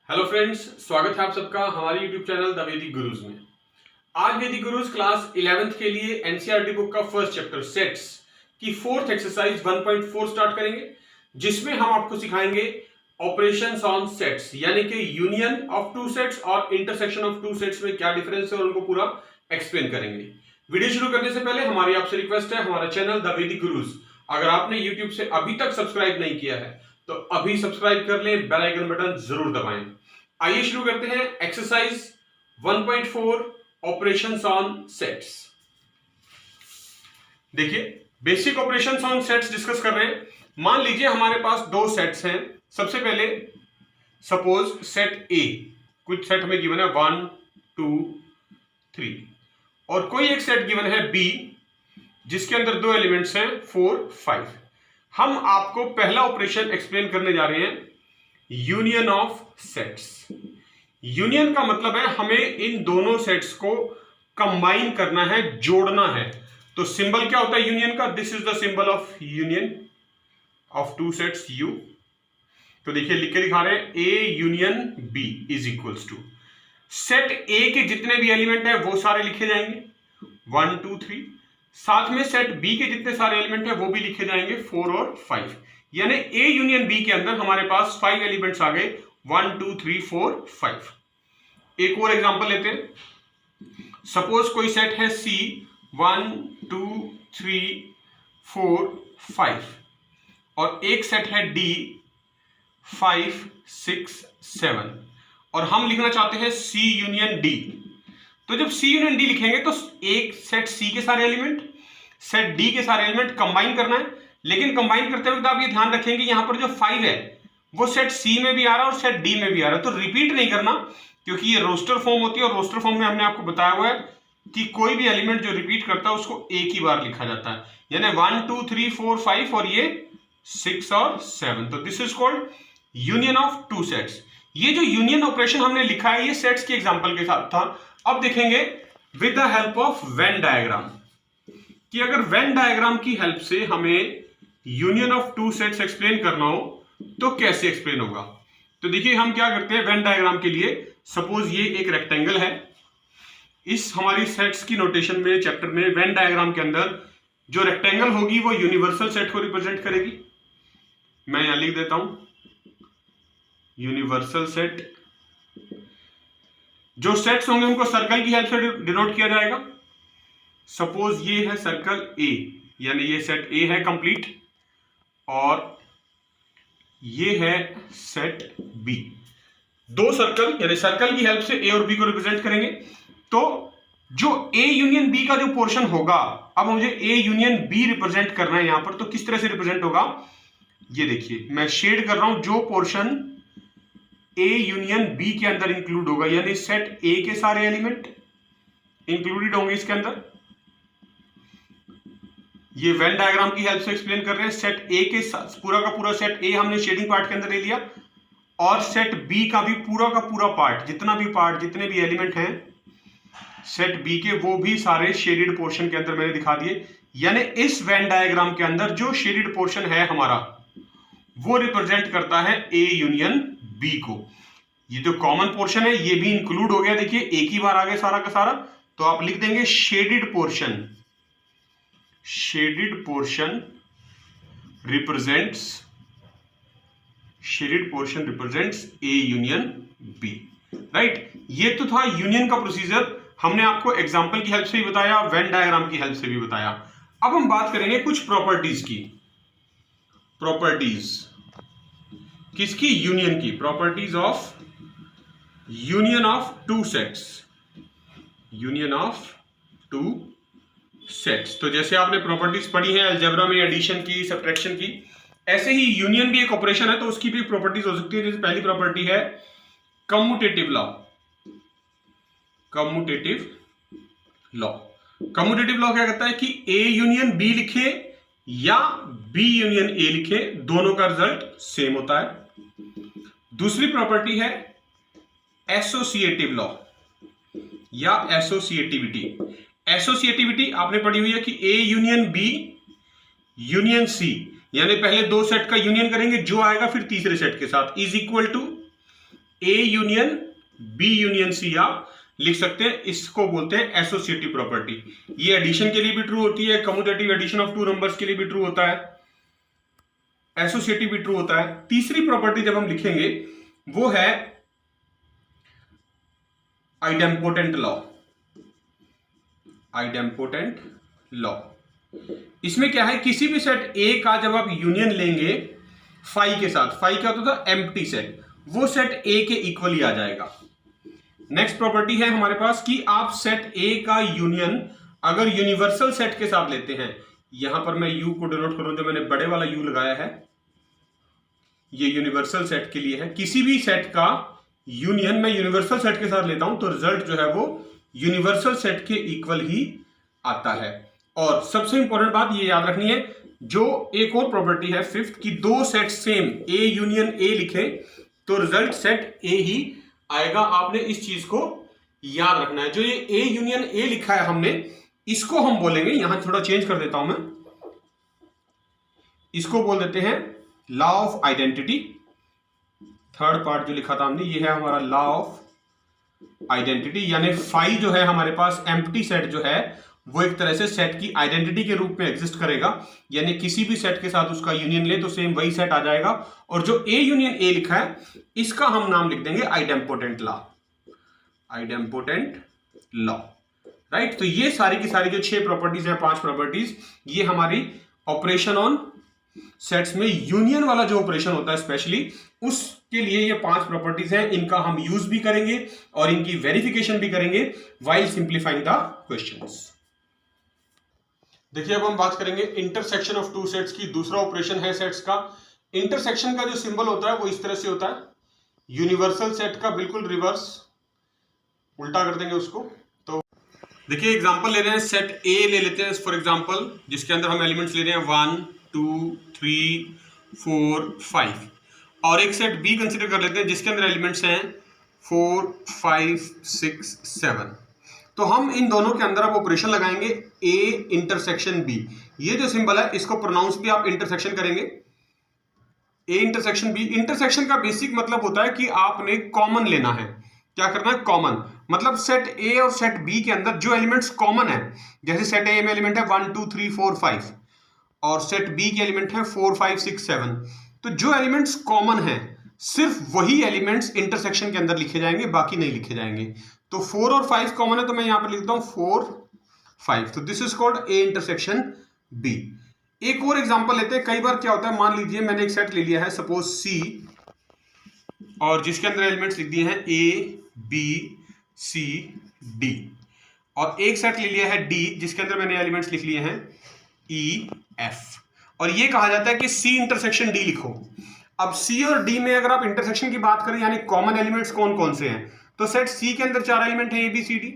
Hello friends, स्वागत है आप सबका हमारे यूट्यूब चैनल द वैदिक गुरुज में। आज वैदिक गुरुज क्लास 11th के लिए एनसीईआरटी बुक का फर्स्ट चैप्टर सेट्स की फोर्थ एक्सरसाइज 1.4 स्टार्ट करेंगे, जिसमें हम आपको सिखाएंगे ऑपरेशंस ऑन सेट्स, यानी कि यूनियन ऑफ टू सेट्स और इंटरसेक्शन ऑफ टू सेट्स में क्या डिफरेंस है और उनको पूरा एक्सप्लेन करेंगे। वीडियो शुरू करने से पहले हमारी आपसे रिक्वेस्ट है, हमारा चैनल द वैदिक गुरुज अगर आपने यूट्यूब से अभी तक सब्सक्राइब नहीं किया है तो अभी सब्सक्राइब कर लें, बेल आइकन बटन जरूर दबाएं। आइए शुरू करते हैं एक्सरसाइज 1.4 ऑपरेशंस ऑन सेट्स। देखिए, basic operations on sets discuss कर रहे हैं। मान लीजिए हमारे पास दो सेट्स हैं। सबसे पहले सपोज सेट ए, कुछ सेट में गिवन है 1 2 3, और कोई एक सेट गिवन है बी जिसके अंदर दो एलिमेंट्स हैं 4 5। हम आपको पहला ऑपरेशन एक्सप्लेन करने जा रहे हैं, यूनियन ऑफ सेट्स। यूनियन का मतलब है हमें इन दोनों सेट्स को कंबाइन करना है, जोड़ना है। तो सिंबल क्या होता है यूनियन का? This is the symbol of union of two sets U. तो देखिए लिख के दिखा रहे हैं, A union B is equals to set A के जितने भी एलिमेंट है वो सारे लिखे जाएंगे 1 2 3, साथ में सेट बी के जितने सारे एलिमेंट है वो भी लिखे जाएंगे 4 और 5। यानी ए यूनियन बी के अंदर हमारे पास 5 एलिमेंट्स आ गए 1 2 3 4 5। एक और एग्जांपल लेते हैं। सपोज कोई सेट है सी 1 2 3 4 5 और एक सेट है डी 5 6 7 और हम लिखना चाहते हैं सी यूनियन डी। तो जब सी यूनियन डी लिखेंगे तो एक सेट सी के सारे एलिमेंट, सेट डी के सारे एलिमेंट कंबाइन करना है। लेकिन कंबाइन करते वक्त आप ये ध्यान रखेंगे यहां पर जो 5 है वो सेट सी में भी आ रहा है और सेट डी में भी आ रहा है। तो रिपीट नहीं करना, क्योंकि ये रोस्टर फॉर्म होती है और रोस्टर फॉर्म में हमने आपको बताया हुआ है कि कोई भी एलिमेंट जो रिपीट करता है उसको एक ही बार लिखा जाता है, यानी 1 2 3 4 5 और ये 6 और 7। तो this is called union of two sets. ये जो यूनियन ऑपरेशन हमने लिखा है ये सेट्स की एग्जांपल के साथ था। अब देखेंगे with the help of Venn diagram, कि अगर वेन डायग्राम की हेल्प से हमें union of two sets explain करना हो तो कैसे एक्सप्लेन होगा। तो देखिए हम क्या करते हैं वेन डायग्राम के लिए। सपोज ये एक रेक्टेंगल है। इस हमारी सेट्स की नोटेशन में चैप्टर में वेन डायग्राम के अंदर जो रेक्टेंगल होगी वो यूनिवर्सल सेट को रिप्रेजेंट करेगी। मैं यहां लिख देता हूं यूनिवर्सल सेट। जो सेट्स होंगे उनको सर्कल की हेल्प से डिनोट किया जाएगा। सपोज ये है सर्कल ए, यानी ये सेट ए है कंप्लीट, और ये है सेट बी। दो सर्कल, यानी सर्कल की हेल्प से ए और बी को रिप्रेजेंट करेंगे। तो जो ए यूनियन बी का जो पोर्शन होगा, अब मुझे ए यूनियन बी रिप्रेजेंट करना है यहां पर, तो किस तरह से रिप्रेजेंट होगा ये देखिए, मैं शेड कर रहा हूं। जो पोर्शन ए यूनियन बी के अंदर इंक्लूड होगा, यानी सेट ए के सारे एलिमेंट इंक्लूडेड होंगे इसके अंदर। ये वेन डायग्राम की हेल्प से एक्सप्लेन कर रहे हैं। सेट ए के पूरा का पूरा सेट ए हमने शेडिंग पार्ट के अंदर ले लिया, और सेट बी का भी पूरा का पूरा पार्ट, जितना भी पार्ट, जितने भी एलिमेंट हैं सेट बी के, वो भी सारे शेडेड पोर्शन के अंदर मैंने दिखा दिए। यानी इस वेन डायग्राम के अंदर जो शेडेड पोर्शन है हमारा वो रिप्रेजेंट करता है ए यूनियन बी को। ये जो कॉमन पोर्शन है ये भी इंक्लूड हो गया, देखिए एक ही बार आ गया सारा का सारा। तो आप लिख देंगे shaded portion, shaded portion represents, shaded portion represents A union B, right. ये तो था यूनियन का प्रोसीजर, हमने आपको एग्जांपल की हेल्प से भी बताया, वेन डायग्राम की हेल्प से भी बताया। अब हम बात करेंगे कुछ प्रॉपर्टीज की। प्रॉपर्टीज किसकी? यूनियन की। Properties of union of two sets, union of two sets. तो जैसे आपने प्रॉपर्टीज पढ़ी है अलजेब्रा में, एडिशन की, सब्ट्रैक्शन की, ऐसे ही यूनियन भी एक ऑपरेशन है तो उसकी भी प्रॉपर्टीज हो सकती है। जैसे पहली प्रॉपर्टी है commutative law. Commutative law, commutative law क्या कहता है कि ए यूनियन बी लिखे या बी यूनियन ए लिखे, दोनों का रिजल्ट सेम होता है। दूसरी प्रॉपर्टी है एसोसिएटिव लॉ या एसोसिएटिविटी। एसोसिएटिविटी आपने पढ़ी हुई है कि A union B union C, यानी पहले दो सेट का यूनियन करेंगे, जो आएगा फिर तीसरे सेट के साथ, is equal to A union B union C आप लिख सकते हैं। इसको बोलते हैं एसोसिएटिव प्रॉपर्टी। ये एडिशन के लिए भी ट्रू होती है, commutative addition of two numbers के लिए भी ट्रू होता है, एसोसिएटिव भी ट्रू होता है। तीसरी प्रॉपर्टी जब हम लिखेंगे वो है आइडेम्पोटेंट लॉ। आइडेम्पोटेंट लॉ, इसमें क्या है, किसी भी सेट ए का जब आप यूनियन लेंगे फाई के साथ, फाई क्या होता था, एम्प्टी सेट, वो सेट ए के इक्वली आ जाएगा। नेक्स्ट प्रॉपर्टी है हमारे पास कि आप सेट ए का यूनियन अगर यूनिवर्सल सेट के साथ लेते हैं, यहां पर मैं यू को डिनोट करूं, जो मैंने बड़े वाला यू लगाया है ये यूनिवर्सल सेट के लिए है। किसी भी सेट का यूनियन मैं यूनिवर्सल सेट के साथ लेता हूं तो रिजल्ट जो है वो यूनिवर्सल सेट के इक्वल ही आता है। और सबसे इंपॉर्टेंट बात ये याद रखनी है, जो एक और प्रॉपर्टी है फिफ्थ की, दो set same A union A लिखे तो रिजल्ट सेट ए ही आएगा। आपने इस चीज को याद रखना है। जो ये ए यूनियन ए लिखा है हमने, इसको हम बोलेंगे, यहां थोड़ा चेंज कर देता हूं मैं, इसको बोल देते हैं law of identity. Third part जो लिखा था हमने, ये है हमारा लॉ ऑफ आइडेंटिटी, यानी फाई जो है हमारे पास एम्प्टी सेट जो है वो एक तरह से सेट की आइडेंटिटी के रूप में एग्जिस्ट करेगा, यानी किसी भी सेट के साथ उसका यूनियन ले तो सेम वही सेट आ जाएगा। और जो ए यूनियन ए लिखा है इसका हम नाम लिख देंगे idempotent law. Idempotent law, right. तो ये सारी की सारी जो 6 प्रॉपर्टीज है, 5 प्रॉपर्टीज, ये हमारी ऑपरेशन ऑन सेट्स में यूनियन वाला जो ऑपरेशन होता है स्पेशली, उसके लिए ये 5 प्रॉपर्टीज हैं। इनका हम यूज भी करेंगे और इनकी वेरिफिकेशन भी करेंगे व्हाइल सिंप्लीफाइंग द क्वेश्चंस। देखिए अब हम बात करेंगे इंटरसेक्शन ऑफ टू सेट्स की। दूसरा ऑपरेशन है सेट्स का। इंटरसेक्शन का जो सिंबल होता है वो इस तरह से होता है, यूनिवर्सल सेट का बिल्कुल रिवर्स, उल्टा कर देंगे उसको। तो देखिए एग्जांपल ले रहे हैं, सेट ए ले लेते हैं फॉर एग्जांपल, जिसके अंदर हम एलिमेंट्स ले रहे हैं 1 2 3 4 5, और एक सेट बी कंसिडर कर लेते हैं जिसके अंदर एलिमेंट्स हैं 4 5 6 7। तो हम इन दोनों के अंदर अब ऑपरेशन लगाएंगे ए इंटरसेक्शन बी। ये जो सिंबल है इसको प्रोनाउंस भी आप इंटरसेक्शन करेंगे, ए इंटरसेक्शन बी। इंटरसेक्शन का बेसिक मतलब होता है कि आपने कॉमन लेना है। क्या करना है, कॉमन, मतलब सेट ए और सेट बी के अंदर जो एलिमेंट्स कॉमन है, जैसे सेट ए में एलिमेंट है 1 2 3 4 5 और सेट बी के एलिमेंट है 4 5 6 7, तो जो एलिमेंट्स कॉमन है सिर्फ वही एलिमेंट्स इंटरसेक्शन के अंदर लिखे जाएंगे, बाकी नहीं लिखे जाएंगे। तो 4 और 5 कॉमन है तो मैं यहां पर लिखता हूं 4 5, तो this is called A intersection B. एक और एग्जांपल लेते हैं। कई बार क्या होता है, मान लीजिए मैंने एक सेट ले लिया है सपोज सी, और जिसके अंदर एलिमेंट्स लिख दिए हैं ए बी सी डी, और एक सेट ले लिया है डी जिसके अंदर मैंने एलिमेंट्स लिख लिए हैं ई एफ, और ये कहा जाता है कि सी इंटरसेक्शन डी लिखो। अब सी और डी में अगर आप इंटरसेक्शन की बात करें, यानी कॉमन एलिमेंट्स कौन कौन से हैं, तो सेट सी के अंदर 4 एलिमेंट है A B C D,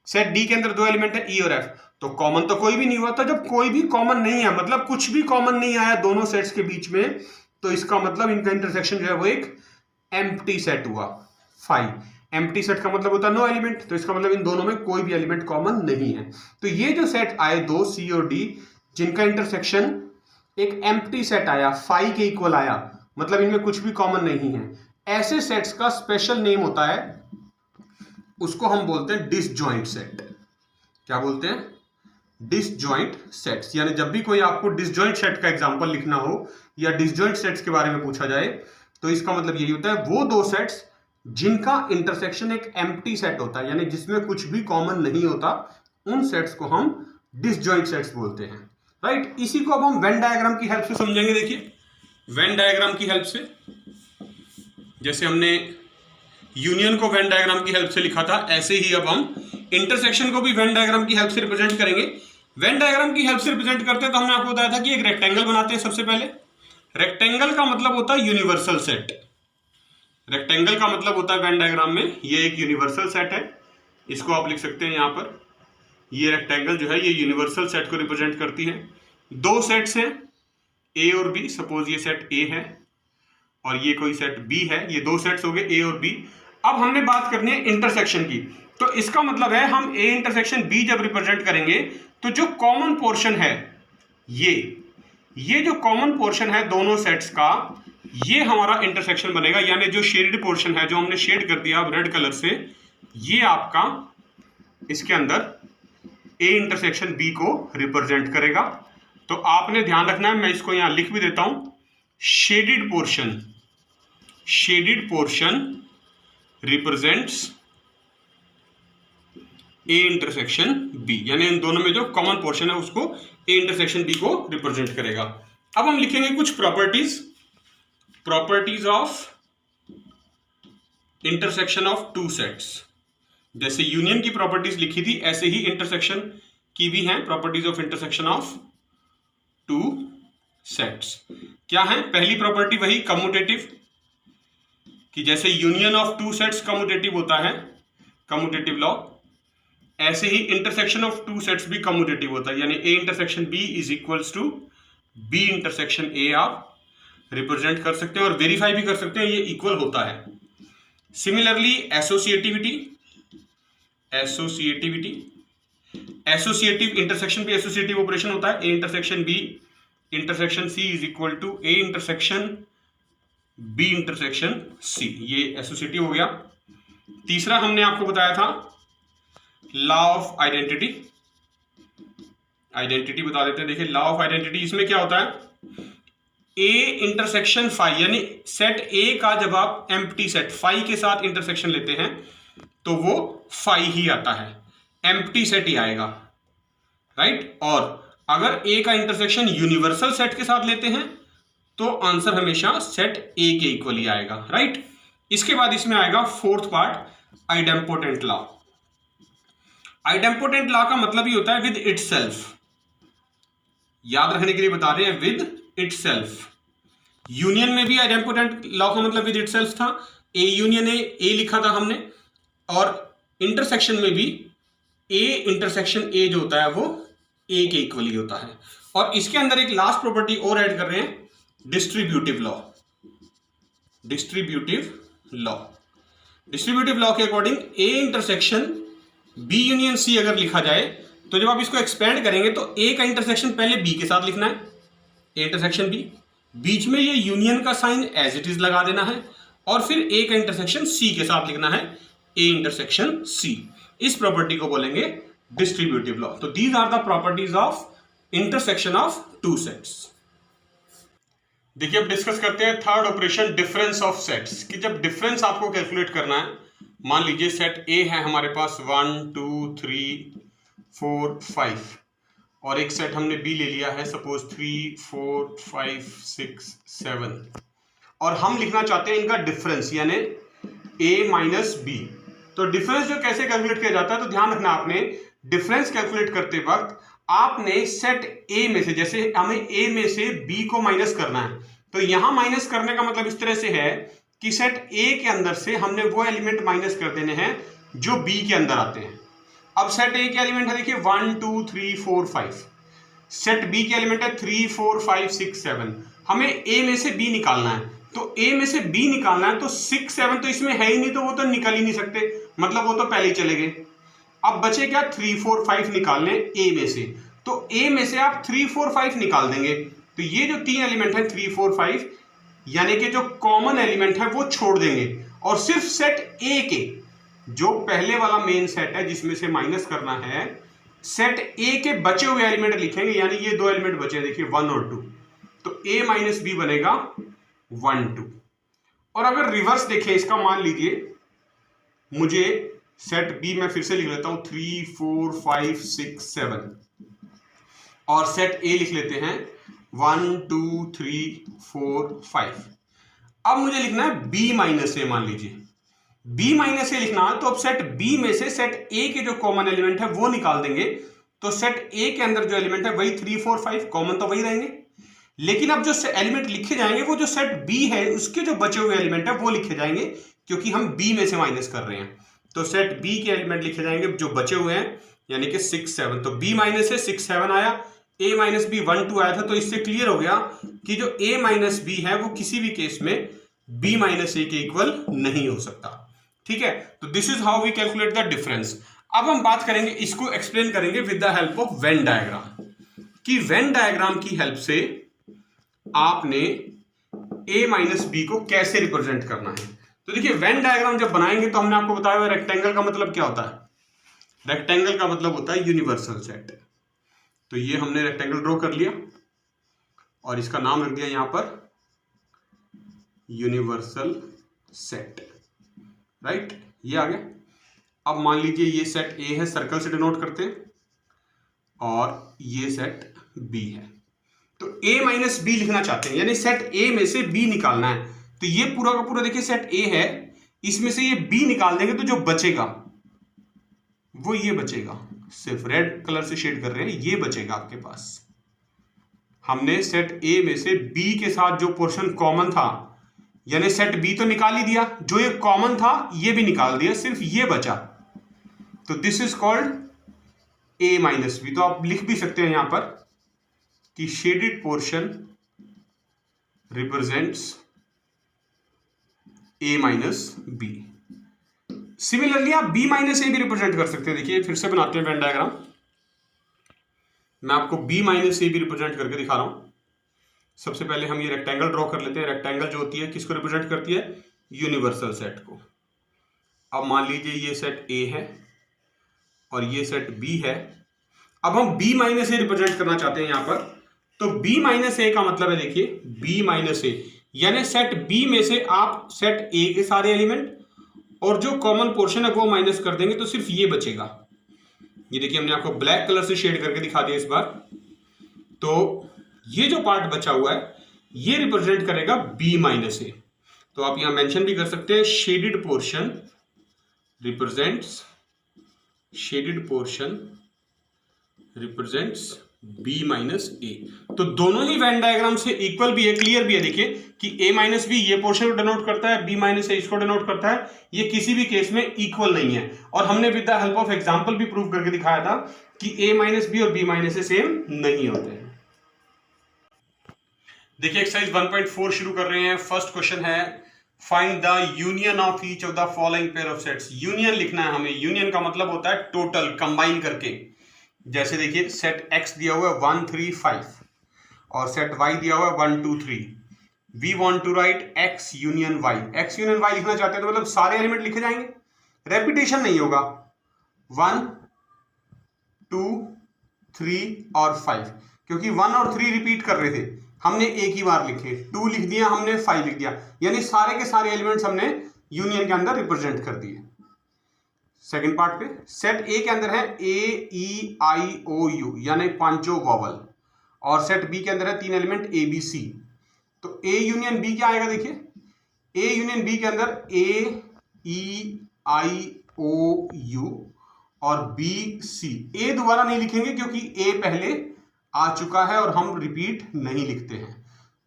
set D के अंदर 2 एलिमेंट है ई और एफ, तो कॉमन तो कोई भी नहीं हुआ। तो जब कोई भी कॉमन नहीं है, मतलब कुछ भी कॉमन नहीं आया दोनों सेट्स के बीच में, तो इसका मतलब इनका इंटरसेक्शन जो है वो एक एम्प्टी सेट हुआ। फाइव एम्प्टी सेट का मतलब होता है नो एलिमेंट, तो इसका मतलब इन दोनों में कोई भी एलिमेंट कॉमन नहीं है। तो ये जो सेट आए दो सी और डी, जिनका इंटरसेक्शन एक एम्प्टी सेट आया, फाइव के इक्वल आया, मतलब इनमें कुछ भी कॉमन नहीं है, ऐसे सेट्स का स्पेशल नेम होता है, उसको हम बोलते हैं डिसजॉइंट सेट। क्या बोलते हैं, डिसजॉइंट सेट्स। यानी जब भी कोई आपको डिसजॉइंट सेट का एग्जांपल लिखना हो या डिसजॉइंट सेट्स के बारे में पूछा जाए, तो इसका मतलब यही होता है वो दो सेट्स जिनका इंटरसेक्शन एक एम्प्टी सेट होता है, यानी जिसमें कुछ भी कॉमन नहीं होता, उन सेट्स को हम डिसजॉइंट सेट्स बोलते हैं, राइट। इसी को अब हम वेन डायग्राम की हेल्प से समझेंगे। देखिए वेन डायग्राम की हेल्प से, जैसे हमने यूनियन को वेन डायग्राम की हेल्प से लिखा था, ऐसे ही अब हम इंटरसेक्शन को भी वेन डायग्राम की हेल्प से रिप्रेजेंट करेंगे। वेन डायग्राम की हेल्प से रिप्रेजेंट करते हैं तो हमने आपको बताया था कि एक रेक्टेंगल बनाते हैं। सबसे पहले रेक्टेंगल का मतलब होता है यूनिवर्सल सेट। रेक्टेंगल का मतलब होता है वेन डायग्राम में ये एक यूनिवर्सल सेट है, इसको आप लिख सकते हैं यहाँ पर। ये रेक्टेंगल जो है ये यूनिवर्सल सेट को रिप्रेजेंट करती है। दो सेट्स हैं ए और बी, सपोज ये सेट ए है और ये कोई सेट बी है, ये दो सेट्स हो गए ए और बी। अब हमने बात करनी है इंटरसेक्शन की, तो इसका मतलब है हम ए इंटरसेक्शन बी जब रिप्रेजेंट करेंगे तो जो कॉमन पोर्शन है ये जो कॉमन पोर्शन है दोनों सेट्स का, ये हमारा इंटरसेक्शन बनेगा, यानी जो शेडेड पोर्शन है, जो हमने शेड कर दिया रेड कलर से, ये आपका इसके अंदर ए इंटरसेक्शन बी को रिप्रेजेंट करेगा। तो आपने ध्यान रखना है, मैं इसको यहां लिख भी देता हूं, shaded portion represents A intersection B, यानी इन दोनों में जो कॉमन पोर्शन है उसको ए इंटरसेक्शन बी को रिप्रेजेंट करेगा। अब हम लिखेंगे कुछ properties of intersection of two sets. जैसे यूनियन की प्रॉपर्टीज लिखी थी, ऐसे ही इंटरसेक्शन की भी हैं properties of intersection of two sets. क्या है? पहली प्रॉपर्टी वही कम्यूटेटिव, कि जैसे union of two sets commutative होता है, कम्यूटेटिव लॉ, ऐसे ही इंटरसेक्शन ऑफ टू सेट्स भी कम्यूटेटिव होता है, यानी A intersection B is equals to B intersection A आप रिप्रेजेंट कर सकते हैं और वेरीफाई भी कर सकते हैं, ये इक्वल होता है। सिमिलरली एसोसिएटिव इंटरसेक्शन भी एसोसिएटिव ऑपरेशन होता है, A intersection B intersection C is equal to A intersection B intersection C, ये एसोसिएटिव हो गया। तीसरा हमने आपको बताया था लॉ ऑफ आइडेंटिटी बता देते हैं। देखिए लॉ ऑफ आइडेंटिटी, इसमें क्या होता है, ए इंटरसेक्शन फाई, यानी सेट ए का जब आप एम्प्टी सेट फाई के साथ इंटरसेक्शन लेते हैं तो वो फाई ही आता है, एम्प्टी सेट ही आएगा, राइट। और अगर ए का इंटरसेक्शन यूनिवर्सल सेट के साथ लेते हैं तो आंसर हमेशा सेट ए के इक्वल ही आएगा, राइट। इसके बाद इसमें आएगा fourth part, idempotent law. Idempotent law का मतलब ही होता है विद इटसेल्फ, याद रखने के लिए बता रहे हैं, विद इटसेल्फ। यूनियन में भी आइडेम्पोटेंट लॉ का मतलब विद इटसेल्फ था, ए यूनियन ए लिखा था हमने, और इंटरसेक्शन में भी ए इंटरसेक्शन ए जो होता है वो ए के इक्वल ही होता है। और इसके अंदर एक लास्ट प्रॉपर्टी और ऐड कर रहे हैं, डिस्ट्रीब्यूटिव लॉ के according A intersection B union C अगर लिखा जाए तो जब आप इसको एक्सपेंड करेंगे तो ए का इंटरसेक्शन पहले बी के साथ लिखना है, ए इंटरसेक्शन बी, बीच में ये यूनियन का साइन एज इट इज लगा देना है, और फिर ए का इंटरसेक्शन सी के साथ लिखना है, ए इंटरसेक्शन सी। इस प्रॉपर्टी को बोलेंगे डिस्ट्रीब्यूटिव लॉ। तो these are the properties of intersection of two sets. देखिए अब डिस्कस करते हैं third operation, difference of sets, कि जब डिफरेंस आपको कैलकुलेट करना है, मान लीजिए सेट ए है हमारे पास 1 2 3 4 5 और एक सेट हमने बी ले लिया है सपोज 3 4 5 6 7, और हम लिखना चाहते हैं इनका डिफरेंस, यानी a माइनस बी। तो डिफरेंस जो कैसे कैलकुलेट किया जाता है, तो ध्यान रखना आपने, डिफरेंस कैलकुलेट करते वक्त आपने सेट ए में से, जैसे हमें ए में से बी को माइनस करना है, तो यहां माइनस करने का मतलब इस तरह से है कि सेट ए के अंदर से हमने वो एलिमेंट माइनस कर देने हैं जो बी के अंदर आते हैं। अब सेट ए के एलिमेंट है, देखिए 1 2 3 4 5, सेट बी के एलिमेंट है 3 4 5 6 7, हमें ए में से बी निकालना है, तो ए में से बी निकालना है, तो 6 7 तो इसमें है ही नहीं, तो वो तो निकल ही नहीं सकते, मतलब वो तो पहले ही चले गए। अब बचे क्या, 3 4 5 निकालने ए में से, तो ए में से आप 3 4 5 निकाल देंगे, तो ये जो तीन एलिमेंट है 3 4 5, यानी कि जो कॉमन एलिमेंट है वो छोड़ देंगे, और सिर्फ सेट ए के जो पहले वाला मेन सेट है जिसमें से माइनस करना है, सेट ए के बचे हुए एलिमेंट लिखेंगे, यानी ये दो एलिमेंट बचे हैं, देखिए 1 और 2, तो a माइनस बी बनेगा 1 2। और अगर रिवर्स देखें इसका, मान लीजिए मुझे सेट बी में फिर से लिख लेता हूं 3 4 5 6 7, और सेट ए लिख लेते हैं 1 2 3 4 5। अब मुझे लिखना है b माइनस ए, मान लीजिए b माइनस ए लिखना है, तो अब सेट b में से सेट a के जो कॉमन एलिमेंट है वो निकाल देंगे, तो सेट a के अंदर जो एलिमेंट है वही 3 4 5 कॉमन तो वही रहेंगे, लेकिन अब जो एलिमेंट लिखे जाएंगे वो जो सेट b है उसके जो बचे हुए एलिमेंट है वो लिखे जाएंगे, क्योंकि हम b में से माइनस कर रहे हैं, तो सेट b के एलिमेंट लिखे जाएंगे जो बचे हुए हैं, यानी कि 6 7, तो b माइनस से 6 7 आया, a माइनस बी 1 2 आया था, तो इससे क्लियर हो गया कि जो a माइनस बी है वो किसी भी केस में b माइनस ए के इक्वल नहीं हो सकता, ठीक है। तो this is how we calculate the difference. अब हम बात करेंगे, इसको एक्सप्लेन करेंगे with the help of Venn diagram, कि वेन डायग्राम की हेल्प से आपने a माइनस बी को कैसे रिप्रेजेंट करना है। तो देखिए वेन डायग्राम जब बनाएंगे तो हमने आपको बताया हुआ रेक्टेंगल का मतलब क्या होता है। रेक्टेंगल का मतलब होता है यूनिवर्सल सेट। तो ये हमने रेक्टेंगल ड्रॉ कर लिया और इसका नाम रख दिया यहां पर यूनिवर्सल सेट, राइट, ये आ गया। अब मान लीजिए ये सेट ए है, सर्कल से डिनोट करते हैं, और ये सेट बी है। तो a माइनस बी लिखना चाहते हैं, यानी सेट a में से b निकालना है। तो ये पूरा का पूरा देखिए सेट a है, इसमें से ये b निकाल देंगे तो जो बचेगा वो ये बचेगा, सिर्फ रेड कलर से शेड कर रहे हैं, ये बचेगा आपके पास। हमने सेट a में से b के साथ जो पोर्शन कॉमन था, यानी सेट b तो निकाल ही दिया, जो ये कॉमन था ये भी निकाल दिया, सिर्फ ये बचा। तो this is called a minus B. तो आप लिख भी सकते हैं यहां पर कि shaded portion represents a minus B. Similarly आप b माइनस ए भी रिप्रेजेंट कर सकते हैं। देखिए फिर से बनाते हैं वेन डायग्राम, मैं आपको b माइनस ए भी रिप्रेजेंट करके दिखा रहा हूं। सबसे पहले हम ये रेक्टेंगल ड्रॉ कर लेते हैं। रेक्टेंगल जो होती है किसको रिप्रेजेंट करती है, यूनिवर्सल सेट को। अब मान लीजिए ये सेट a है और ये सेट b है। अब हम b माइनस ए रिप्रेजेंट करना चाहते हैं यहां पर। तो b माइनस ए का मतलब है, देखिए b माइनस ए, यानी सेट b में से आप सेट a के सारे एलिमेंट और जो कॉमन पोर्शन है वो माइनस कर देंगे, तो सिर्फ ये बचेगा। ये देखिए हमने आपको ब्लैक कलर से शेड करके दिखा दिया इस बार। तो ये जो पार्ट बचा हुआ है ये रिप्रेजेंट करेगा b माइनस ए। तो आप यहां मेंशन भी कर सकते हैं, shaded portion represents, shaded portion represents b minus A. तो दोनों ही वेन डायग्राम से इक्वल भी है, क्लियर भी है। देखिए कि a माइनस बी ये पोर्शन को डिनोट करता है, b माइनस ए इसको डिनोट करता है। ये किसी भी केस में इक्वल नहीं है। और हमने with the help of example भी प्रूव करके दिखाया था कि a माइनस बी और b माइनस ए सेम नहीं होते हैं। देखिए एक्सरसाइज 1.4 शुरू कर रहे हैं। फर्स्ट क्वेश्चन है, find the union of each of the following pair of sets. Union लिखना है हमें। यूनियन का मतलब होता है टोटल, कंबाइन करके। जैसे देखिए सेट x दिया हुआ है 1 3 5 और सेट y दिया हुआ है 1 2 3। We want to write x union y। x union y लिखना चाहते हैं तो मतलब सारे एलिमेंट लिखे जाएंगे, रेपिटेशन नहीं होगा। 1 2 3 और 5, क्योंकि 1 और 3 रिपीट कर रहे थे, हमने एक ही बार लिखे। 2 लिख दिया हमने, 5 लिख दिया, यानी सारे के सारे एलिमेंट्स हमने यूनियन के अंदर रिप्रेजेंट कर दिए। सेकंड पार्ट पे सेट ए के अंदर है ए ई आई ओ यू, यानी पांचों वॉवल, और सेट बी के अंदर है 3 एलिमेंट ए बी सी। तो ए यूनियन बी क्या आएगा, देखिए ए यूनियन बी के अंदर ए ई आई ओ यू और बी सी। ए दोबारा नहीं लिखेंगे क्योंकि ए पहले आ चुका है और हम रिपीट नहीं लिखते हैं।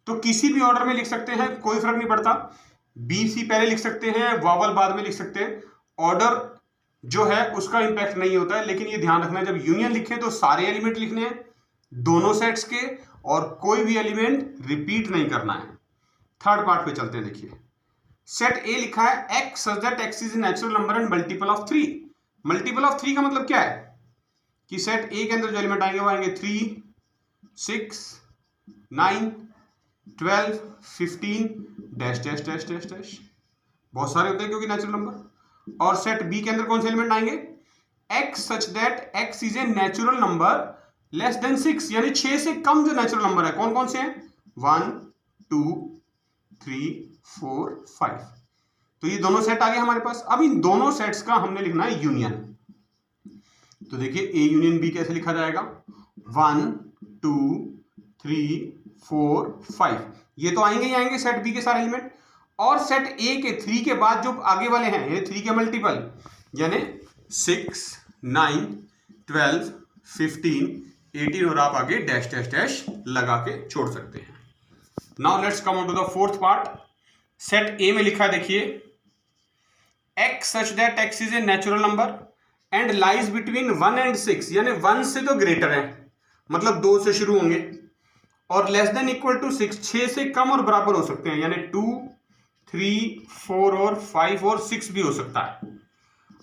तो किसी भी ऑर्डर में लिख सकते हैं, कोई फर्क नहीं पड़ता। बी सी पहले लिख सकते हैं, वॉवल बाद में लिख सकते हैं, ऑर्डर जो है उसका इंपैक्ट नहीं होता है। लेकिन ये ध्यान रखना है जब यूनियन लिखें तो सारे एलिमेंट लिखने हैं दोनों सेट्स के, और कोई भी एलिमेंट रिपीट नहीं करना है। थर्ड पार्ट पे चलते हैं। देखिए सेट ए लिखा है x such that x is a natural number and multiple of 3। Multiple of 3 का मतलब क्या है कि सेट ए के अंदर जो एलिमेंट आएंगे वो आएंगे 3 6 9 12 15 dash dash dash dash dash, बहुत सारे होते हैं क्योंकि नेचुरल नंबर। और सेट बी के अंदर कौन से एलिमेंट आएंगे, x such that x is a natural number less than 6, यानी 6 से कम जो नेचुरल नंबर है कौन कौन से हैं, 1 2 3 4 5। तो ये दोनों सेट आ गए हमारे पास। अब इन दोनों सेट्स का हमने लिखना है यूनियन। तो देखिए ए यूनियन बी कैसे लिखा जाएगा, 1 2 3 4 5, ये तो आएंगे ही आएंगे सेट बी के सारे एलिमेंट। और सेट ए के 3 के बाद जो आगे वाले हैं ये 3 के मल्टीपल, यानी 6 9 12 15 18, और आप आगे डैश डैश डैश लगा के छोड़ सकते हैं। Now let's come on to the fourth part. Set A में लिखा है देखिए x such that x is a natural number and lies between 1 and 6, यानी 1 से तो ग्रेटर है, मतलब 2 से शुरू होंगे, और लेस देन इक्वल टू 6, 6 से कम और बराबर हो सकते हैं, यानी 2 3 4 और 5 और 6 भी हो सकता है।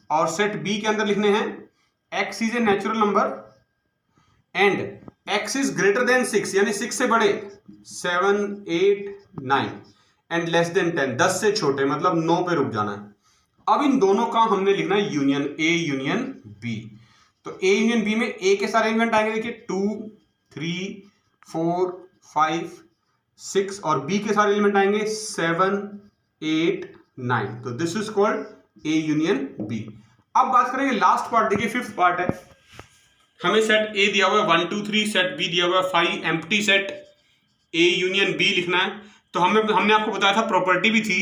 और सेट बी के अंदर लिखने हैं x is a natural number and x is greater than 6, यानी 6 से बड़े 7 8 9, एंड लेस देन 10, 10 से छोटे मतलब 9 पे रुक जाना है। अब इन दोनों का हमने लिखना है यूनियन, ए यूनियन बी। तो ए यूनियन बी में ए के सारे एलिमेंट आएंगे, देखिए 2 3 4 5 6, और बी के सारे एलिमेंट आएंगे 7 8 9। तो this is called A union B. अब बात करेंगे लास्ट पार्ट, देखिए फिफ्थ पार्ट है। हमें सेट ए दिया हुआ है 1 2 3, सेट बी दिया हुआ है 5, empty set A union B लिखना है। तो हमने आपको बताया था, प्रॉपर्टी भी थी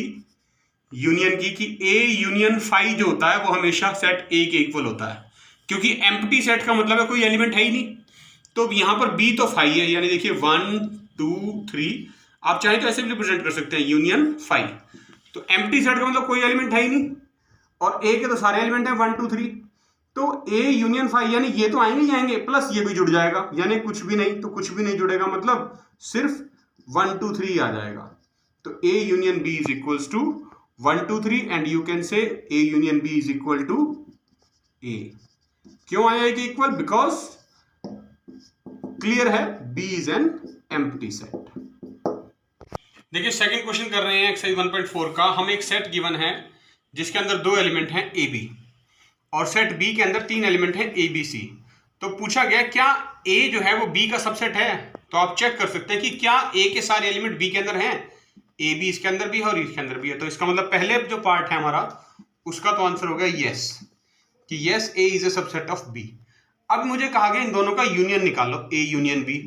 यूनियन की कि ए यूनियन 5 जो होता है वो हमेशा सेट ए के इक्वल होता है, क्योंकि एम्प्टी सेट का मतलब है कोई एलिमेंट है ही नहीं। तो यहां पर बी तो 5 है, यानी देखिए 1 2 3, आप चाहे तो ऐसे भी रिप्रेजेंट कर सकते हैं यूनियन 5। तो एम्प्टी सेट का मतलब कोई एलिमेंट है ही नहीं, और ए के तो सारे एलिमेंट हैं 1 2 3। तो ए यूनियन 5 यानी ये तो आएंगे ही आएंगे, प्लस ये भी जुड़ जाएगा, यानी कुछ भी नहीं तो कुछ भी नहीं जुड़ेगा, मतलब सिर्फ 1 2 3 आ जाएगा। तो A union B is equals to 1 2 3, and you can say A union B is equal to A. क्यों आया कि इक्वल? बिकॉज क्लियर है B is an empty set. देखिए सेकंड क्वेश्चन कर रहे हैं एक्सरसाइज 1.4 का। हमें एक सेट गिवन है जिसके अंदर 2 एलिमेंट हैं ए बी, और सेट बी के अंदर 3 एलिमेंट हैं ए बी सी। तो पूछा गया क्या ए जो है वो बी का सबसेट है? तो आप चेक कर सकते हैं कि क्या ए के सारे एलिमेंट बी के अंदर हैं। ए बी इसके अंदर भी है और इसके अंदर भी है, तो इसका मतलब पहले जो पार्ट है हमारा उसका तो आंसर हो गया यस, कि yes A is a subset of B. अब मुझे कहा गया इन दोनों का यूनियन निकालो, ए यूनियन बी।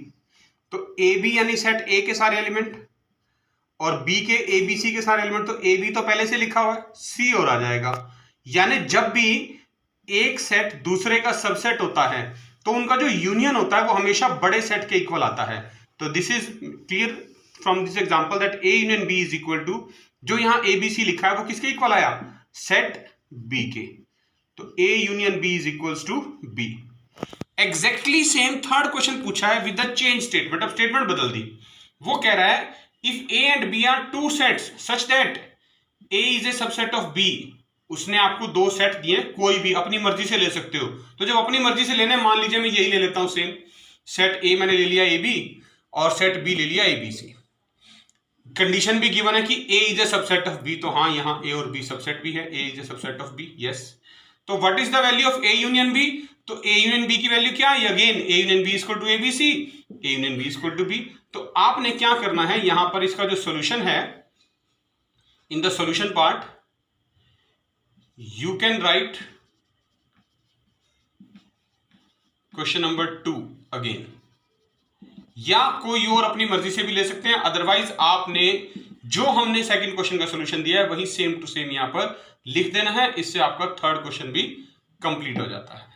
तो ए बी यानी सेट ए के सारे एलिमेंट और बी के ए बी सी के सारे एलिमेंट, तो ए बी तो पहले से लिखा हुआ है, सी और आ जाएगा। यानी जब भी एक सेट दूसरे का सबसेट होता है तो उनका जो यूनियन होता है वो हमेशा बड़े सेट के इक्वल आता है। तो this is clear from this example that A union B is equal to, जो यहां ए बी सी लिखा है वो किसके इक्वल आया? सेट बी के। तो A union B is equals to B. Exactly same third question पूछा है विद द चेंज स्टेटमेंट। अब स्टेटमेंट बदल दी। वो कह रहा है if A and B are 2 sets such that A is a subset of B. उसने आपको 2 सेट दिए, कोई भी अपनी मर्जी से ले सकते हो। तो जब अपनी मर्जी से लेने, मान लीजिए मैं यही ले लेता हूं सेम सेट ए, मैंने ले लिया ए बी और सेट बी ले लिया ए बी सी। कंडीशन भी गिवन है कि A is a subset of B, तो हाँ यहां ए और बी सबसेट भी है, A is a subset of B, yes. तो what is the value of A union B? तो ए यूनियन बी की वैल्यू क्या है? Again A union B is equal to A B C, A union B is equal to B. तो आपने क्या करना है, यहां पर इसका जो सॉल्यूशन है, in the solution part you can write question number 2 again, या कोई और अपनी मर्जी से भी ले सकते हैं। अदरवाइज आपने जो हमने सेकंड क्वेश्चन का सॉल्यूशन दिया है वही सेम टू सेम यहां पर लिख देना है। इससे आपका थर्ड क्वेश्चन भी कंप्लीट हो जाता है।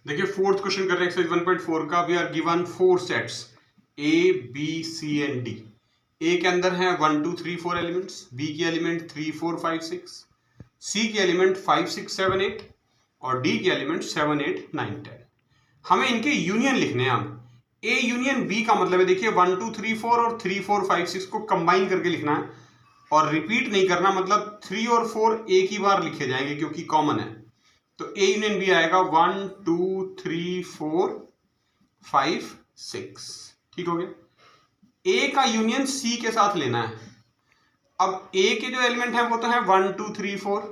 देखिए फोर्थ क्वेश्चन कर रहे हैं एक्सरसाइज 1.4 का। We are given 4 sets A B C and D. A के अंदर है 1 2 3 4 एलिमेंट्स, बी के एलिमेंट 3 4 5 6, सी के एलिमेंट 5 6 7 8 और डी के एलिमेंट 7 8 9 10। हमें इनके यूनियन लिखने हैं। हम ए यूनियन बी का मतलब है, देखिए 1 2 3 4 और 3 4 5 6 को कंबाइन करके लिखना है और रिपीट नहीं करना, मतलब 3 और 4 एक ही बार लिखे जाएंगे क्योंकि कॉमन है। तो ए यूनियन बी आएगा 1 2 3 4 5 6, ठीक हो गया। ए का यूनियन सी के साथ लेना है। अब ए के जो एलिमेंट है वो तो है 1 2 3 4,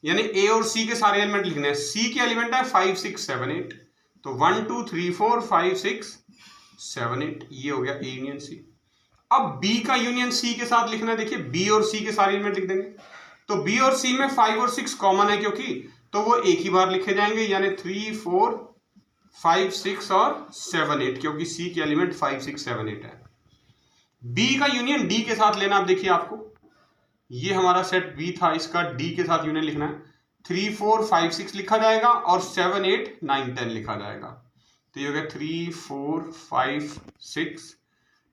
यानी ए और सी के सारे एलिमेंट लिखने हैं। सी के एलिमेंट है 5 6 7 8, तो 1 2 3 4 5 6 7 8, ये हो गया ए यूनियन सी। अब बी का यूनियन सी के साथ लिखना है। देखिए बी और सी के सारे एलिमेंट लिख देंगे। तो बी और सी में 5 और 6 कॉमन है क्योंकि, तो वो एक ही बार लिखे जाएंगे, यानी 3 4 5 6 और 7 8, क्योंकि सी के एलिमेंट 5 6 7 8 है। बी का यूनियन डी के साथ लेना। आप देखिए, आपको ये हमारा सेट बी था, इसका डी के साथ यूनियन लिखना है। 3 4 5 6 लिखा जाएगा और 7 8 9 10 लिखा जाएगा। तो ये हो गया 3 4 5 6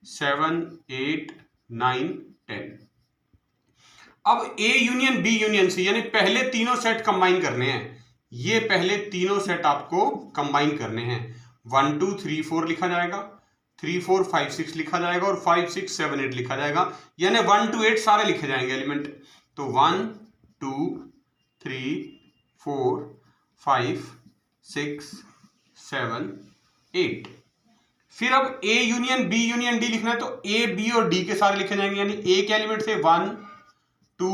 7 8 9 10। अब A union B union C, यानी पहले तीनों सेट कंबाइन करने हैं। ये पहले तीनों सेट आपको कंबाइन करने हैं। 1 2 3 4 लिखा जाएगा, 3 4 5 6 लिखा जाएगा और 5 6 7 8 लिखा जाएगा, यानी 1 to 8 सारे लिखे जाएंगे एलिमेंट। तो 1 2 3 4 5 6 7 8, फिर अब A union B union D लिखना है तो ए बी और डी के सारे लिखे जाएंगे, यानी ए के एलिमेंट से 1 2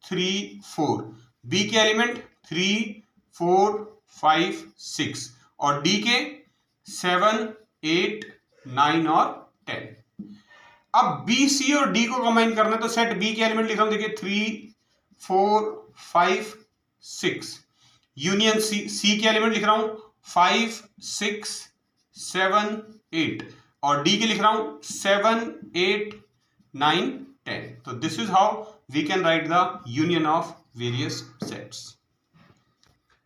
3 4, बी के एलिमेंट 3 4 5 6 और डी के 7 8 9 और 10। अब बी सी और डी को कंबाइन करना है तो सेट बी के एलिमेंट लिख रहा हूं, देखिए 3 4 5 6, यूनियन सी, सी के एलिमेंट लिख रहा हूं 5 6 7 8 और डी के लिख रहा हूं 7 8 9 10। तो this is how we can write the union of various sets.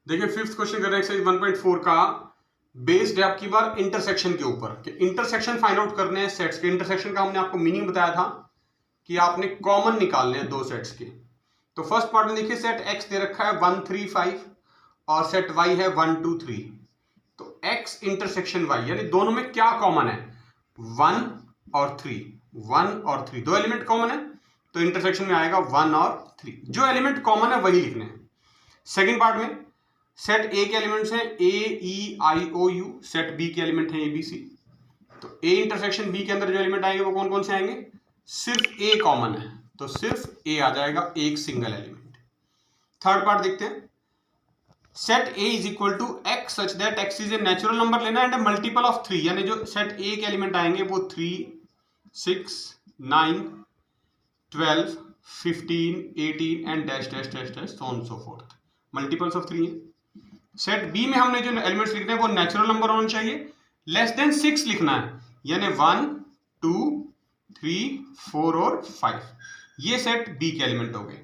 देखिए फिफ्थ क्वेश्चन कर रहे हैं एक्सरसाइज 1.4 का, बेस्ड है आपकी बार इंटरसेक्शन के ऊपर कि इंटरसेक्शन फाइंड आउट करने हैं सेट्स के। इंटरसेक्शन का हमने आपको मीनिंग बताया था कि आपने कॉमन निकालने हैं दो सेट्स के। तो फर्स्ट पार्ट में देखिए सेट एक्स दे रखा है 1 3 5 और सेट वाई है 1 2 3। तो x इंटरसेक्शन y यानी दोनों में क्या कॉमन है, 1 और 3, 1 और 3 दो एलिमेंट कॉमन है तो इंटरसेक्शन में आएगा 1 और 3, जो एलिमेंट कॉमन है वही लिखने हैं। सेकंड पार्ट में सेट a के एलिमेंट्स हैं a e i o u, set b के एलिमेंट हैं a b c। तो a इंटरसेक्शन b के अंदर जो एलिमेंट आएंगे वो कौन कौन से आएंगे, सिर्फ a कॉमन है तो सिर्फ a आ जाएगा, एक सिंगल एलिमेंट। थर्ड पार्ट देखते हैं, set A is equal to x such that x is a natural number लेना एंड ए मल्टीपल ऑफ 3, यानी जो सेट A के एलिमेंट आएंगे वो 3 6 9 12 15 18 and dash dash dash dash so on so fourth, multiples of 3 है। Set B में हमने जो एलिमेंट्स लिखने हैं वो नेचुरल नंबर होना चाहिए, लेस देन 6 लिखना है, यानी 1 2 3 4 और 5, ये सेट B के एलिमेंट हो गए।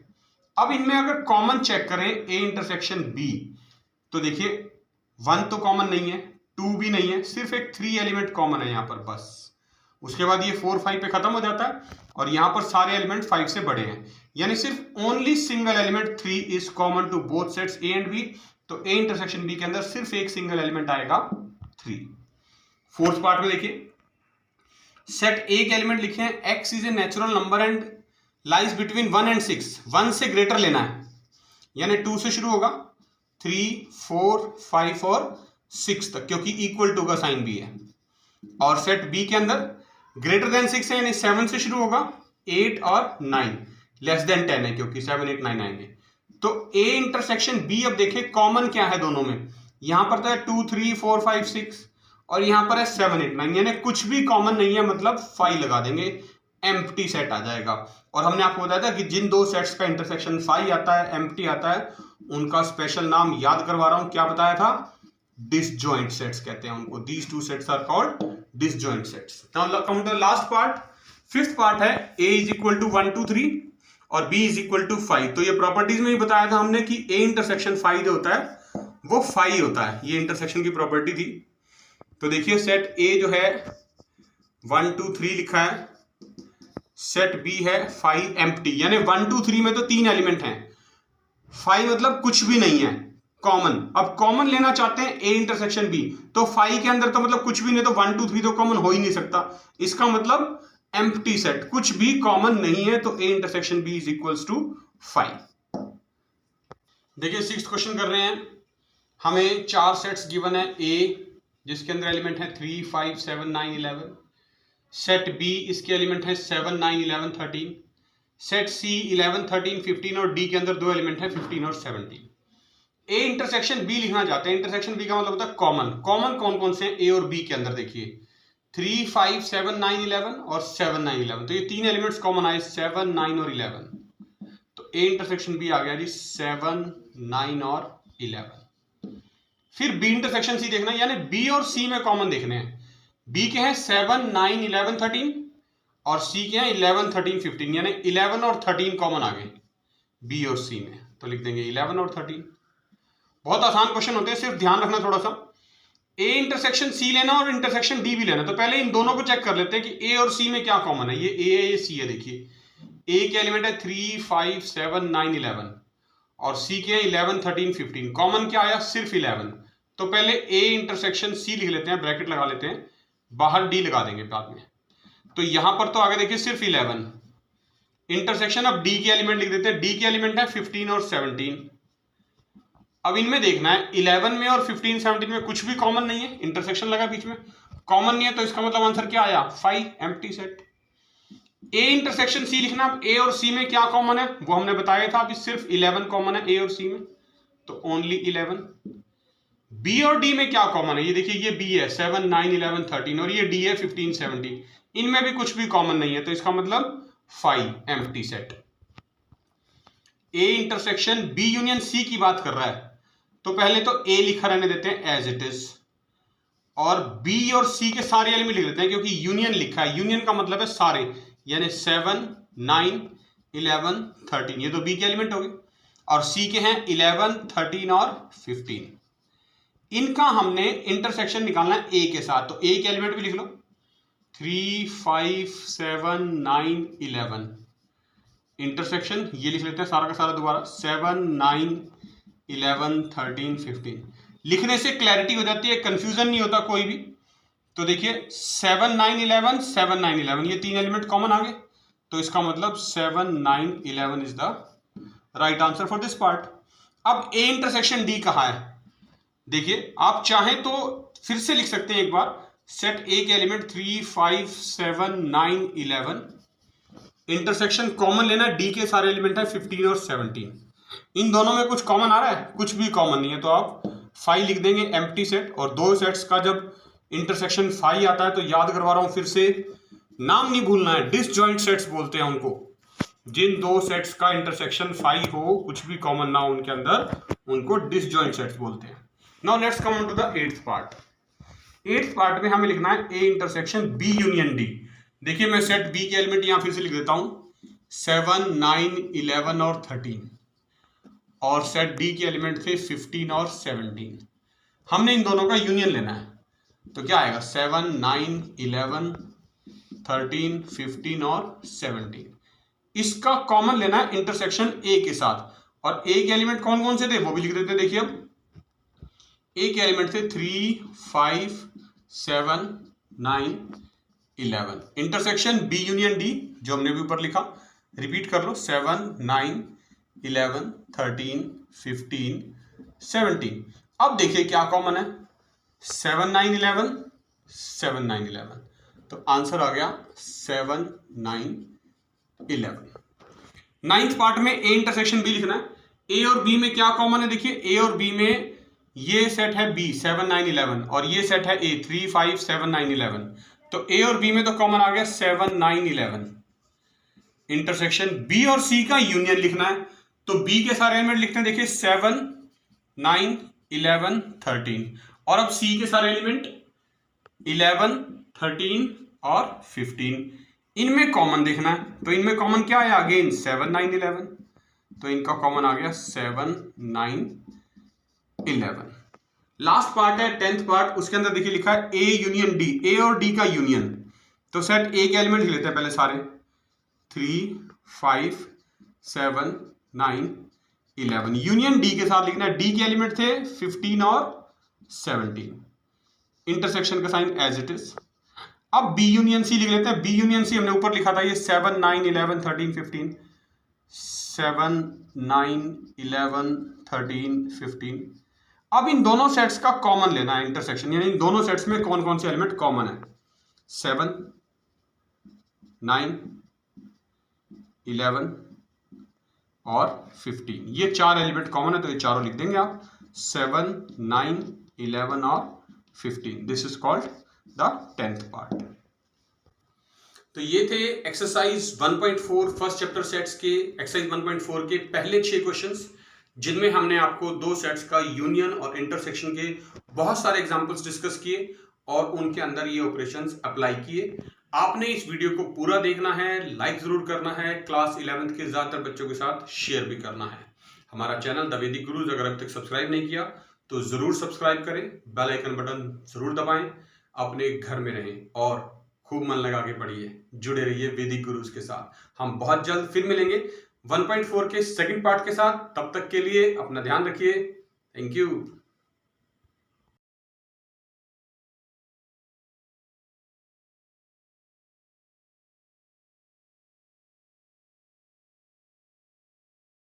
अब इनमें अगर कॉमन चेक करें A इंटरसेक्शन B तो देखिए 1 तो कॉमन नहीं है, 2 भी नहीं है, सिर्फ एक 3 एलिमेंट कॉमन है यहाँ पर बस। उसके बाद ये 4 5 पे खत्म हो जाता है और यहाँ पर सारे एलिमेंट 5 से बड़े हैं, यानी सिर्फ only single element 3 is common to both sets A and B। तो A इंटरसेक्शन B के अंदर सिर्फ एक सिंगल एलिमेंट आएगा 3। फोर्थ पार्ट में देखिए सेट A के एलिमेंट लिखे हैं x is a natural number and lies between 1 and 6, 1 से ग्रेटर लेना है, यानी 2 से शुरू होगा 3 4 5 और 6 तक, क्योंकि इक्वल टू का साइन भी है। और सेट बी के अंदर ग्रेटर देन 6 है, यानी 7 से शुरू होगा 8 और 9, लेस देन 10 है क्योंकि 7 8 9 आएंगे। तो A इंटरसेक्शन B, अब देखिए कॉमन क्या है दोनों में, यहां पर तो है 2 3 4 5 6 और यहां पर है 7 8 9, यानी कुछ भी कॉमन नहीं है, मतलब 5 लगा देंगे, एम्प्टी सेट आ जाएगा। और हमने आपको बताया था कि जिन दो सेट्स का इंटरसेक्शन 5 आता है, एम्प्टी आता है, उनका स्पेशल नाम याद करवा रहा हूं, क्या बताया था, डिसजॉइंट सेट्स कहते हैं उनको। These two sets are called disjoint sets. Now come to the last part, fifth part है A इज इक्वल टू 1 2 3 और B इज इक्वल टू 5। तो ये प्रॉपर्टीज में ही बताया था हमने कि A इंटरसेक्शन 5 जो होता है वो 5 होता है, ये इंटरसेक्शन की प्रॉपर्टी थी। तो देखिए सेट A जो है 1 2 3 लिखा है, सेट B है 5 एम्प्टी, यानी 1 2 3 में तो 3 एलिमेंट हैं, 5 मतलब कुछ भी नहीं है कॉमन। अब कॉमन लेना चाहते हैं A इंटरसेक्शन B, तो 5 के अंदर तो मतलब कुछ भी नहीं, तो 1 2 3 तो कॉमन हो ही नहीं सकता, इसका मतलब एम्प्टी सेट, कुछ भी कॉमन नहीं है, तो A intersection B is equals to 5। देखिए सिक्स्थ क्वेश्चन कर रहे हैं, हमें 4 सेट्स गिवन है A जिसके अंदर एलिमेंट है 3 5 7 9 11, सेट B इसके एलिमेंट है 7 9 11 13, सेट C 11 13 15 और D के अंदर दो एलिमेंट है 15 और 17। A इंटरसेक्शन B लिखना चाहते हैं, इंटरसेक्शन B का मतलब होता है कॉमन। कॉमन कौन कौन से हैं A और B के अंदर, देखिए 3 5 7 9 11 और 7 9 11, तो ये तीन एलिमेंट्स कॉमन आए 7 9 और 11, तो A इंटरसेक्शन B आ गया जी 7 9 और 11। फिर B इंटरसेक्शन C देखना है, यानी B और C में कॉमन देखने हैं। B के हैं 7 9 11 13 और C के हैं 11 13 15, यानी 11 और 13 कॉमन आ गए B और C में, तो लिख देंगे 11 और 13। बहुत आसान क्वेश्चन होते हैं, सिर्फ ध्यान रखना थोड़ा सा, A इंटरसेक्शन C लेना और इंटरसेक्शन D भी लेना। तो पहले इन दोनों को चेक कर लेते हैं कि A और C में क्या कॉमन है। ये A है, ये C है। देखिए A के एलिमेंट है 3 5 7 9 11 और C के हैं 11 13 15, कॉमन क्या आया, सिर्फ 11। तो पहले A इंटरसेक्शन C लिख लेते हैं, ब्रैकेट लगा लेते हैं, बाहर D लगा देंगे बाद में। तो यहां पर तो आगे देखिए सिर्फ 11 इंटरसेक्शन, अब D के एलिमेंट लिख देते हैं, D के एलिमेंट है 15 और 17। अब इनमें देखना है 11 में और 15 17 में कुछ भी कॉमन नहीं है, इंटरसेक्शन लगा बीच में, कॉमन नहीं है तो इसका मतलब आंसर क्या आया 5 empty set. A intersection C लिखना। ए और सी में क्या कॉमन है वो हमने बताया था, अभी सिर्फ 11 कॉमन है ए और सी में, तो ओनली 11। बी और डी में क्या कॉमन है, ये देखिए ये बी है 7 9 11 13 और ये डी है 15 17, इनमें भी कुछ भी कॉमन नहीं है तो इसका मतलब 5 empty set. A intersection B union C की बात कर रहा है तो पहले तो ए लिखा रहने देते हैं एज इट इज, और बी और सी के सारे एलिमेंट लिख देते हैं क्योंकि यूनियन लिखा है, यूनियन का मतलब है सारे, यानी 7 9 11 13 ये तो बी के एलिमेंट हो गए, और सी के हैं 11 13 और 15। इनका हमने इंटरसेक्शन निकालना है ए के साथ, तो ए के एलिमेंट भी लिख लो 3 5 7 9 11। इंटरसेक्शन ये लिख लेते हैं सारा का सारा दोबारा 7 9 11 13 15। लिखने से क्लैरिटी हो जाती है, कंफ्यूजन नहीं होता कोई भी। तो देखिए 7 9 11 7 9 11 ये तीन एलिमेंट कॉमन आ गए, तो इसका मतलब 7 9 11 is the right answer for this part. अब ए इंटरसेक्शन डी कहाँ है, देखिए आप चाहें तो फिर से लिख सकते हैं एक बार, सेट ए के एलिमेंट 3 5 7 9 11, इंटरसेक्शन कॉमन लेना, डी के सारे एलिमेंट है 15 और 17। इन दोनों में कुछ कॉमन आ रहा है, कुछ भी कॉमन नहीं है तो आप 5 लिख देंगे एम्प्टी सेट। और दो सेट्स का जब इंटरसेक्शन 5 आता है तो याद करवा रहा हूं फिर से, नाम नहीं भूलना है, डिसजॉइंट सेट्स बोलते हैं उनको। जिन दो सेट्स का इंटरसेक्शन 5 हो, कुछ भी कॉमन ना हो उनके अंदर, उनको डिसजॉइंट सेट्स बोलते हैं। Now let's come on to the 8th part. 8th part में हमें लिखना है A intersection B union D. देखिए मैं सेट बी के एलिमेंट यहां फिर से लिख देता हूं 7 9 11 और 13, और सेट डी के एलिमेंट थे 15 और 17। हमने इन दोनों का यूनियन लेना है, तो क्या आएगा 7 9 11 13 15 और 17। इसका कॉमन लेना है इंटरसेक्शन ए के साथ, और ए के एलिमेंट कौन कौन से थे वो भी लिख देते हैं। देखिए अब ए के एलिमेंट थे 3 5 7 9 11। इंटरसेक्शन बी यूनियन डी जो हमने भी ऊपर लिखा, रिपीट कर लो 7 9 11 13 15 17। अब देखिए क्या कॉमन है 7 9 11 7 9 11, तो आंसर आ गया 7 9 11। 9th पार्ट में ए इंटरसेक्शन बी लिखना है। ए और बी में क्या कॉमन है, देखिए ए और बी में ये सेट है बी 7 9 11 और ये सेट है ए 3 5 7 9 11, तो ए और बी में तो कॉमन आ गया 7 9 11। इंटरसेक्शन बी और सी का यूनियन लिखना है, तो बी के सारे एलिमेंट लिखते हैं, देखिए 7 9 11 13, और अब सी के सारे एलिमेंट 11 13 और 15। इनमें कॉमन देखना है, तो इनमें कॉमन क्या है अगेन 7 9 11, तो इनका कॉमन आ गया 7 9 11। लास्ट पार्ट है 10th पार्ट, उसके अंदर देखिए लिखा है ए यूनियन डी, ए और डी का यूनियन। तो सेट ए के एलिमेंट लेते हैं पहले सारे 3 5 7 9 11। यूनियन डी के साथ लिखना है, डी के एलिमेंट थे 15 और 17। इंटरसेक्शन का साइन एज इट इज। अब बी यूनियन सी लिख लेते हैं। बी यूनियन सी हमने ऊपर लिखा था ये 7 9 11 13 15, 7 9 11 13 15। अब इन दोनों सेट्स का कॉमन लेना है इंटरसेक्शन, यानी इन दोनों सेट्स में कौन कौन से एलिमेंट कॉमन है 7 9 11 और 15। ये चार एलिमेंट कॉमन है तो ये चारों लिख देंगे आप 7 9 11 और 15। This is called the 10th part. तो ये थे एक्सरसाइज 1.4 फर्स्ट चैप्टर सेट्स के एक्सरसाइज 1.4 के पहले 6 क्वेश्चंस, जिनमें हमने आपको दो सेट्स का यूनियन और इंटरसेक्शन के बहुत सारे एग्जांपल्स डिस्कस किए और उनके अंदर ये ऑपरेशंस अप्लाई किए। आपने इस वीडियो को पूरा देखना है, लाइक जरूर करना है, क्लास 11th के ज्यादातर बच्चों के साथ शेयर भी करना है। हमारा चैनल द वैदिक गुरुज अगर अब तक सब्सक्राइब नहीं किया तो जरूर सब्सक्राइब करें, बेल आइकन बटन जरूर दबाएं, अपने घर में रहें और खूब मन लगा के पढ़िए, जुड़े रहिए वैदिक गुरुज के साथ। हम बहुत जल्द फिर मिलेंगे 1.4 के सेकंड पार्ट के साथ। तब तक के लिए अपना ध्यान रखिए। Thank you.